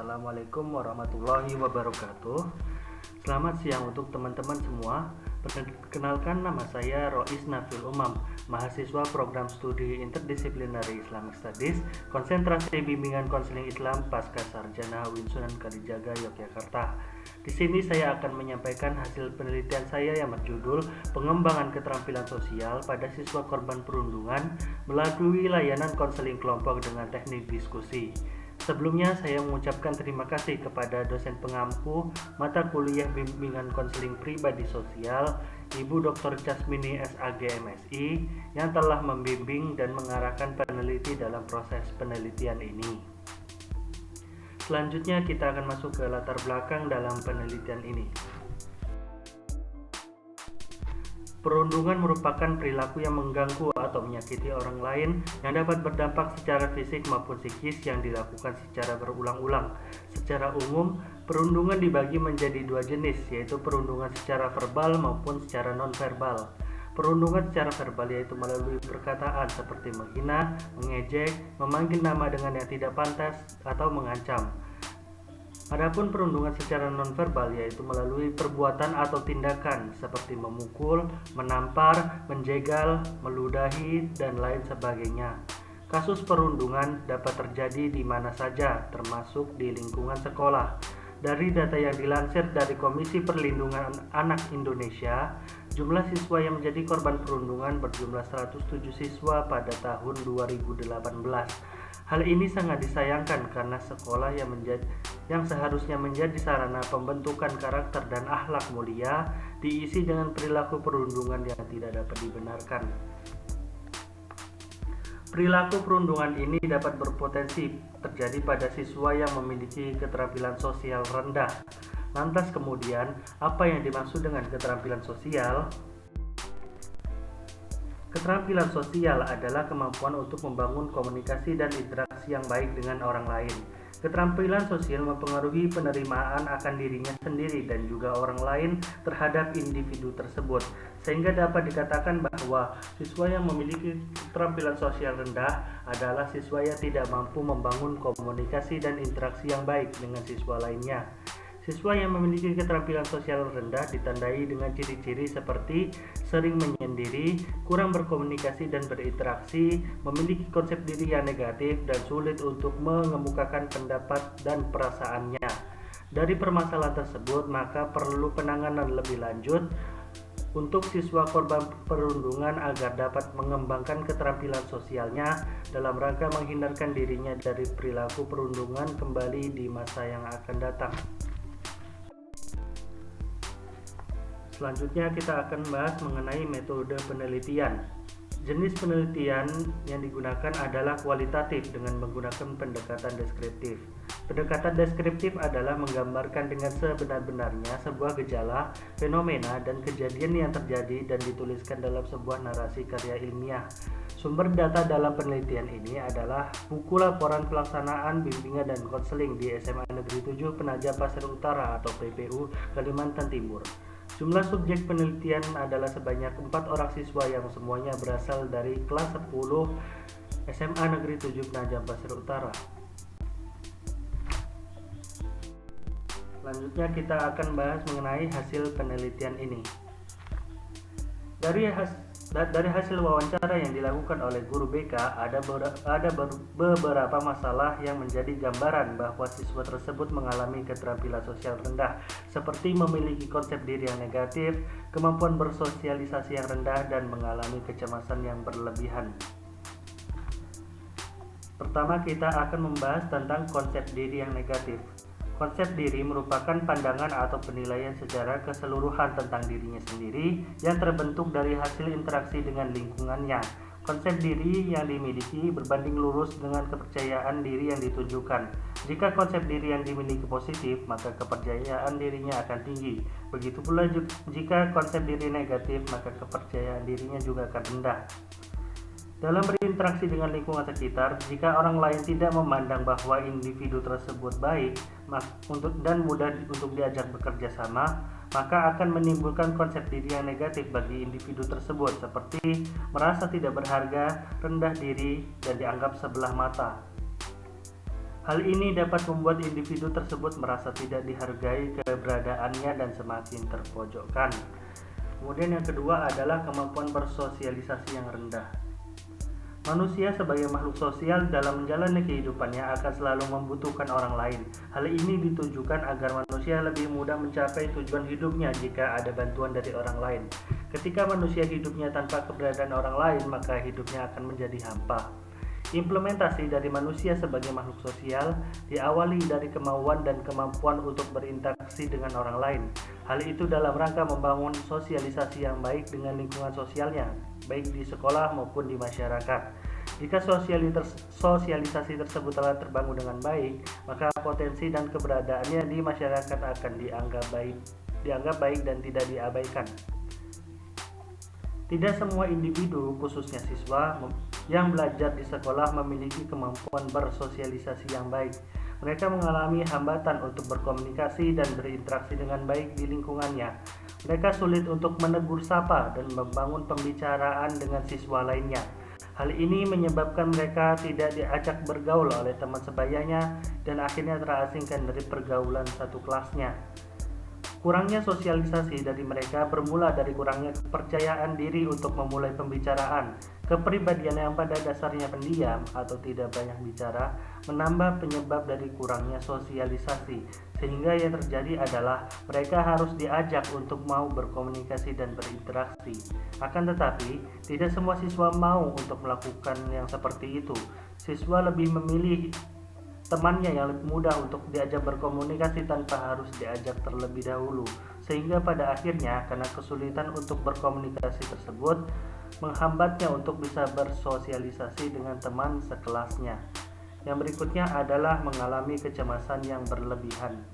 Assalamualaikum warahmatullahi wabarakatuh. Selamat siang untuk teman-teman semua. Perkenalkan, nama saya Rois Nafil Umam, mahasiswa program studi interdisciplinary Islamic Studies, konsentrasi bimbingan konseling Islam pasca sarjana UIN Sunan Kalijaga Yogyakarta. Di sini saya akan menyampaikan hasil penelitian saya yang berjudul Pengembangan Keterampilan Sosial pada Siswa Korban Perundungan melalui layanan konseling kelompok dengan teknik diskusi. Sebelumnya saya mengucapkan terima kasih kepada dosen pengampu mata kuliah bimbingan konseling pribadi sosial, Ibu Dr. Casmini SAG MSI, yang telah membimbing dan mengarahkan peneliti dalam proses penelitian ini. Selanjutnya kita akan masuk ke latar belakang dalam penelitian ini. Perundungan merupakan perilaku yang mengganggu atau menyakiti orang lain yang dapat berdampak secara fisik maupun psikis yang dilakukan secara berulang-ulang. Secara umum, perundungan dibagi menjadi dua jenis, yaitu perundungan secara verbal maupun secara non-verbal. Perundungan secara verbal yaitu melalui perkataan seperti menghina, mengejek, memanggil nama dengan yang tidak pantas, atau mengancam. Adapun perundungan secara nonverbal yaitu melalui perbuatan atau tindakan seperti memukul, menampar, menjegal, meludahi, dan lain sebagainya. Kasus perundungan dapat terjadi di mana saja, termasuk di lingkungan sekolah. Dari data yang dilansir dari Komisi Perlindungan Anak Indonesia, jumlah siswa yang menjadi korban perundungan berjumlah 107 siswa pada tahun 2018. Hal ini sangat disayangkan karena sekolah yang seharusnya menjadi sarana pembentukan karakter dan akhlak mulia diisi dengan perilaku perundungan yang tidak dapat dibenarkan. Perilaku perundungan ini dapat berpotensi terjadi pada siswa yang memiliki keterampilan sosial rendah. Lantas kemudian, apa yang dimaksud dengan keterampilan sosial? Keterampilan sosial adalah kemampuan untuk membangun komunikasi dan interaksi yang baik dengan orang lain. Keterampilan sosial mempengaruhi penerimaan akan dirinya sendiri dan juga orang lain terhadap individu tersebut, sehingga dapat dikatakan bahwa siswa yang memiliki keterampilan sosial rendah adalah siswa yang tidak mampu membangun komunikasi dan interaksi yang baik dengan siswa lainnya. Siswa yang memiliki keterampilan sosial rendah ditandai dengan ciri-ciri seperti sering menyendiri, kurang berkomunikasi dan berinteraksi, memiliki konsep diri yang negatif, dan sulit untuk mengemukakan pendapat dan perasaannya. Dari permasalahan tersebut, maka perlu penanganan lebih lanjut untuk siswa korban perundungan agar dapat mengembangkan keterampilan sosialnya dalam rangka menghindarkan dirinya dari perilaku perundungan kembali di masa yang akan datang. Selanjutnya kita akan bahas mengenai metode penelitian. Jenis penelitian yang digunakan adalah kualitatif dengan menggunakan pendekatan deskriptif. Pendekatan deskriptif adalah menggambarkan dengan sebenar-benarnya sebuah gejala, fenomena, dan kejadian yang terjadi dan dituliskan dalam sebuah narasi karya ilmiah. Sumber data dalam penelitian ini adalah buku laporan pelaksanaan bimbingan dan konseling di SMA Negeri 7 Penajam Pasir Utara atau PPU Kalimantan Timur. Jumlah subjek penelitian adalah sebanyak 4 orang siswa yang semuanya berasal dari kelas 10 SMA Negeri 7 Penajam Pasir Utara. Selanjutnya kita akan bahas mengenai hasil penelitian ini. Dari hasil wawancara yang dilakukan oleh guru BK, ada beberapa masalah yang menjadi gambaran bahwa siswa tersebut mengalami keterampilan sosial rendah, seperti memiliki konsep diri yang negatif, kemampuan bersosialisasi yang rendah, dan mengalami kecemasan yang berlebihan. Pertama, kita akan membahas tentang konsep diri yang negatif. Konsep diri merupakan pandangan atau penilaian secara keseluruhan tentang dirinya sendiri yang terbentuk dari hasil interaksi dengan lingkungannya. Konsep diri yang dimiliki berbanding lurus dengan kepercayaan diri yang ditunjukkan. Jika konsep diri yang dimiliki positif, maka kepercayaan dirinya akan tinggi. Begitu pula jika konsep diri negatif, maka kepercayaan dirinya juga akan rendah. Dalam berinteraksi dengan lingkungan sekitar, jika orang lain tidak memandang bahwa individu tersebut baik dan mudah untuk diajak bekerja sama, maka akan menimbulkan konsep diri yang negatif bagi individu tersebut, seperti merasa tidak berharga, rendah diri, dan dianggap sebelah mata. Hal ini dapat membuat individu tersebut merasa tidak dihargai keberadaannya dan semakin terpojokkan. Kemudian yang kedua adalah kemampuan bersosialisasi yang rendah. Manusia sebagai makhluk sosial dalam menjalani kehidupannya akan selalu membutuhkan orang lain. Hal ini ditujukan agar manusia lebih mudah mencapai tujuan hidupnya jika ada bantuan dari orang lain. Ketika manusia hidupnya tanpa keberadaan orang lain, maka hidupnya akan menjadi hampa. Implementasi dari manusia sebagai makhluk sosial diawali dari kemauan dan kemampuan untuk berinteraksi dengan orang lain. Hal itu dalam rangka membangun sosialisasi yang baik dengan lingkungan sosialnya, baik di sekolah maupun di masyarakat. Jika sosialisasi tersebut telah terbangun dengan baik, maka potensi dan keberadaannya di masyarakat akan dianggap baik dan tidak diabaikan. Tidak semua individu, khususnya siswa, yang belajar di sekolah memiliki kemampuan bersosialisasi yang baik. Mereka mengalami hambatan untuk berkomunikasi dan berinteraksi dengan baik di lingkungannya. Mereka sulit untuk menegur sapa dan membangun pembicaraan dengan siswa lainnya. Hal ini menyebabkan mereka tidak diajak bergaul oleh teman sebayanya dan akhirnya terasingkan dari pergaulan satu kelasnya. Kurangnya sosialisasi dari mereka bermula dari kurangnya kepercayaan diri untuk memulai pembicaraan. Kepribadian yang pada dasarnya pendiam atau tidak banyak bicara menambah penyebab dari kurangnya sosialisasi, sehingga yang terjadi adalah mereka harus diajak untuk mau berkomunikasi dan berinteraksi. Akan tetapi, tidak semua siswa mau untuk melakukan yang seperti itu. Siswa lebih memilih temannya yang lebih mudah untuk diajak berkomunikasi tanpa harus diajak terlebih dahulu, sehingga pada akhirnya karena kesulitan untuk berkomunikasi tersebut menghambatnya untuk bisa bersosialisasi dengan teman sekelasnya. Yang berikutnya adalah mengalami kecemasan yang berlebihan.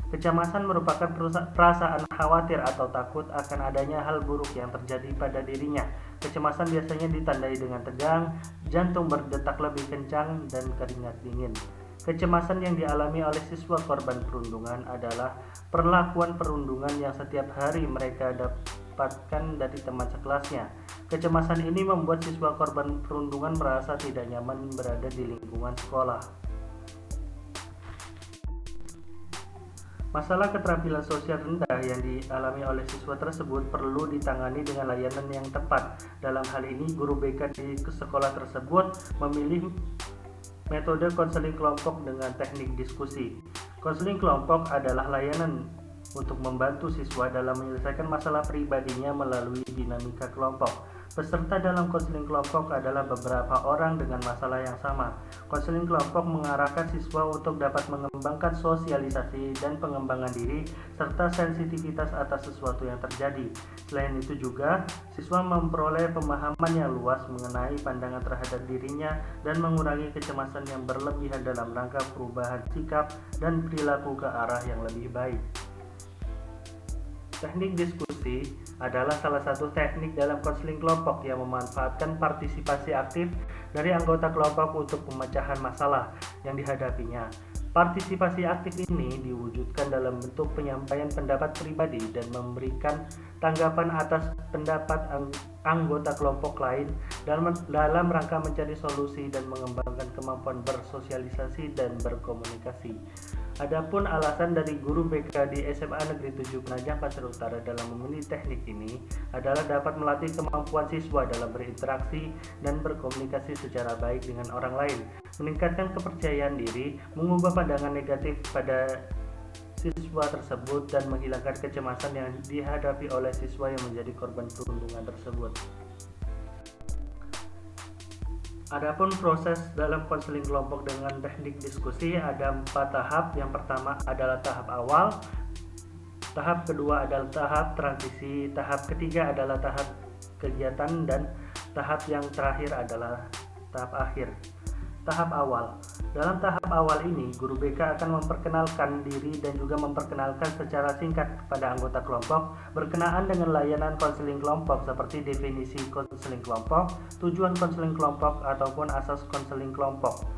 Kecemasan merupakan perasaan khawatir atau takut akan adanya hal buruk yang terjadi pada dirinya. Kecemasan biasanya ditandai dengan tegang, jantung berdetak lebih kencang, dan keringat dingin. Kecemasan yang dialami oleh siswa korban perundungan adalah perlakuan perundungan yang setiap hari mereka dapatkan dari teman sekelasnya. Kecemasan ini membuat siswa korban perundungan merasa tidak nyaman berada di lingkungan sekolah. Masalah keterampilan sosial rendah yang dialami oleh siswa tersebut perlu ditangani dengan layanan yang tepat. Dalam hal ini, guru BK di sekolah tersebut memilih metode konseling kelompok dengan teknik diskusi. Konseling kelompok adalah layanan untuk membantu siswa dalam menyelesaikan masalah pribadinya melalui dinamika kelompok. Peserta dalam konseling kelompok adalah beberapa orang dengan masalah yang sama. Konseling kelompok mengarahkan siswa untuk dapat mengembangkan sosialisasi dan pengembangan diri serta sensitivitas atas sesuatu yang terjadi. Selain itu juga, siswa memperoleh pemahaman yang luas mengenai pandangan terhadap dirinya dan mengurangi kecemasan yang berlebihan dalam rangka perubahan sikap dan perilaku ke arah yang lebih baik. Teknik diskusi adalah salah satu teknik dalam konseling kelompok yang memanfaatkan partisipasi aktif dari anggota kelompok untuk pemecahan masalah yang dihadapinya. Partisipasi aktif ini diwujudkan dalam bentuk penyampaian pendapat pribadi dan memberikan tanggapan atas pendapat anggota kelompok lain dalam rangka mencari solusi dan mengembangkan kemampuan bersosialisasi dan berkomunikasi. Adapun alasan dari guru BK di SMA Negeri 7 Penajam Pasir Utara dalam memilih teknik ini adalah dapat melatih kemampuan siswa dalam berinteraksi dan berkomunikasi secara baik dengan orang lain, meningkatkan kepercayaan diri, mengubah pandangan negatif pada siswa tersebut, dan menghilangkan kecemasan yang dihadapi oleh siswa yang menjadi korban perundungan tersebut. Adapun proses dalam konseling kelompok dengan teknik diskusi ada 4 tahap. Yang pertama adalah tahap awal, tahap kedua adalah tahap transisi, tahap ketiga adalah tahap kegiatan, dan tahap yang terakhir adalah tahap akhir. Tahap awal. Dalam tahap awal ini, guru BK akan memperkenalkan diri dan juga memperkenalkan secara singkat kepada anggota kelompok berkenaan dengan layanan konseling kelompok seperti definisi konseling kelompok, tujuan konseling kelompok, ataupun asas konseling kelompok.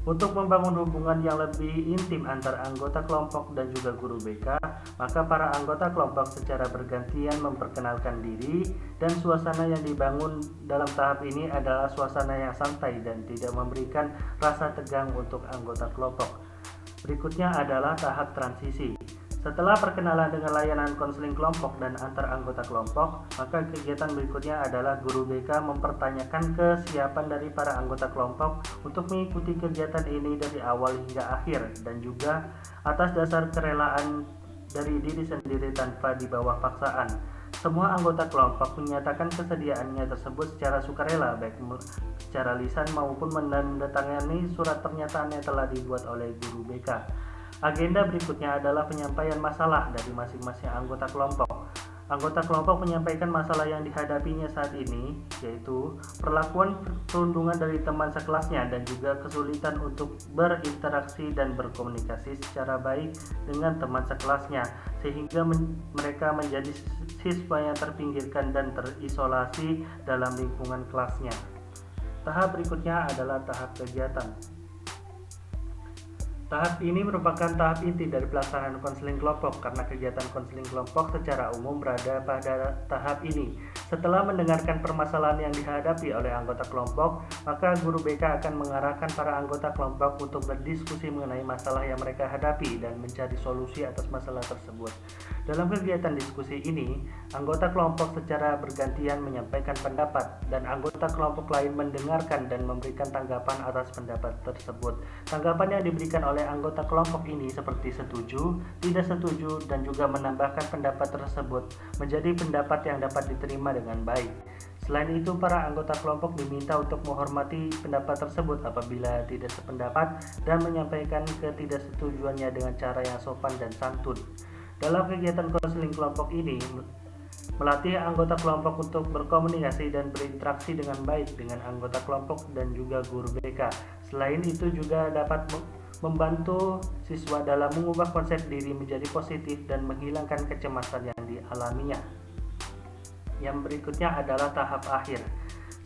Untuk membangun hubungan yang lebih intim antar anggota kelompok dan juga guru BK, maka para anggota kelompok secara bergantian memperkenalkan diri, dan suasana yang dibangun dalam tahap ini adalah suasana yang santai dan tidak memberikan rasa tegang untuk anggota kelompok. Berikutnya adalah tahap transisi. Setelah perkenalan dengan layanan konseling kelompok dan antar anggota kelompok, maka kegiatan berikutnya adalah guru BK mempertanyakan kesiapan dari para anggota kelompok untuk mengikuti kegiatan ini dari awal hingga akhir, dan juga atas dasar kerelaan dari diri sendiri tanpa di bawah paksaan. Semua anggota kelompok menyatakan kesediaannya tersebut secara sukarela, baik secara lisan maupun menandatangani surat pernyataan yang telah dibuat oleh guru BK. Agenda berikutnya adalah penyampaian masalah dari masing-masing anggota kelompok. Anggota kelompok menyampaikan masalah yang dihadapinya saat ini, yaitu perlakuan perundungan dari teman sekelasnya dan juga kesulitan untuk berinteraksi dan berkomunikasi secara baik dengan teman sekelasnya, sehingga mereka menjadi siswa yang terpinggirkan dan terisolasi dalam lingkungan kelasnya. Tahap berikutnya adalah tahap kegiatan. Tahap ini merupakan tahap inti dari pelaksanaan konseling kelompok karena kegiatan konseling kelompok secara umum berada pada tahap ini. Setelah mendengarkan permasalahan yang dihadapi oleh anggota kelompok, maka guru BK akan mengarahkan para anggota kelompok untuk berdiskusi mengenai masalah yang mereka hadapi dan mencari solusi atas masalah tersebut. Dalam kegiatan diskusi ini, anggota kelompok secara bergantian menyampaikan pendapat dan anggota kelompok lain mendengarkan dan memberikan tanggapan atas pendapat tersebut. Tanggapan yang diberikan oleh anggota kelompok ini seperti setuju, tidak setuju, dan juga menambahkan pendapat tersebut menjadi pendapat yang dapat diterima dengan baik. Selain itu, para anggota kelompok diminta untuk menghormati pendapat tersebut apabila tidak sependapat dan menyampaikan ketidaksetujuannya dengan cara yang sopan dan santun. Dalam kegiatan konseling kelompok ini, melatih anggota kelompok untuk berkomunikasi dan berinteraksi dengan baik dengan anggota kelompok dan juga guru BK. Selain itu juga dapat membantu siswa dalam mengubah konsep diri menjadi positif dan menghilangkan kecemasan yang dialaminya. Yang berikutnya adalah tahap akhir.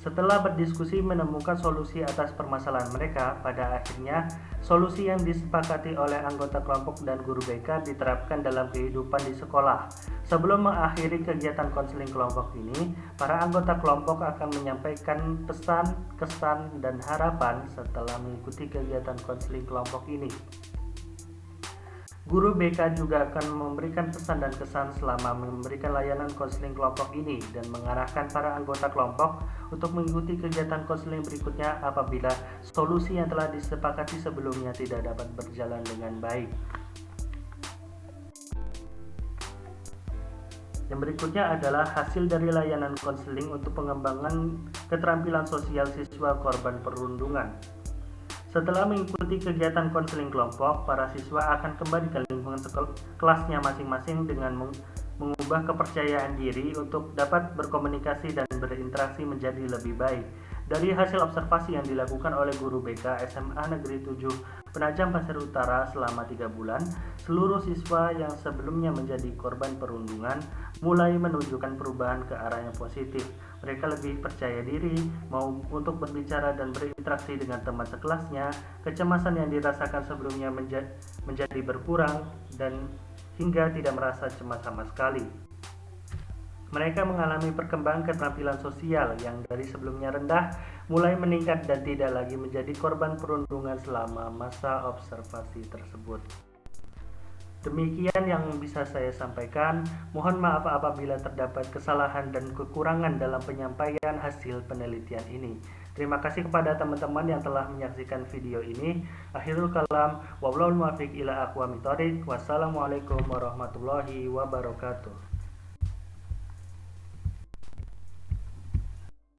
Setelah berdiskusi menemukan solusi atas permasalahan mereka, pada akhirnya solusi yang disepakati oleh anggota kelompok dan guru BK diterapkan dalam kehidupan di sekolah. Sebelum mengakhiri kegiatan konseling kelompok ini, para anggota kelompok akan menyampaikan pesan, kesan, dan harapan setelah mengikuti kegiatan konseling kelompok ini. Guru BK juga akan memberikan pesan dan kesan selama memberikan layanan konseling kelompok ini dan mengarahkan para anggota kelompok untuk mengikuti kegiatan konseling berikutnya apabila solusi yang telah disepakati sebelumnya tidak dapat berjalan dengan baik. Yang berikutnya adalah hasil dari layanan konseling untuk pengembangan keterampilan sosial siswa korban perundungan. Setelah mengikuti kegiatan konseling kelompok, para siswa akan kembali ke lingkungan kelasnya masing-masing dengan mengubah kepercayaan diri untuk dapat berkomunikasi dan berinteraksi menjadi lebih baik. Dari hasil observasi yang dilakukan oleh guru BK SMA Negeri 7 Penajam Pasir Utara selama 3 bulan, seluruh siswa yang sebelumnya menjadi korban perundungan mulai menunjukkan perubahan ke arah yang positif. Mereka lebih percaya diri, mau untuk berbicara dan berinteraksi dengan teman sekelasnya. Kecemasan yang dirasakan sebelumnya menjadi berkurang dan hingga tidak merasa cemas sama sekali. Mereka mengalami perkembangan keterampilan sosial yang dari sebelumnya rendah mulai meningkat dan tidak lagi menjadi korban perundungan selama masa observasi tersebut. Demikian yang bisa saya sampaikan. Mohon maaf apabila terdapat kesalahan dan kekurangan dalam penyampaian hasil penelitian ini. Terima kasih kepada teman-teman yang telah menyaksikan video ini. Akhirul kalam, wallahul muwaffiq ila aqwamit thoriq. Wassalamualaikum warahmatullahi wabarakatuh.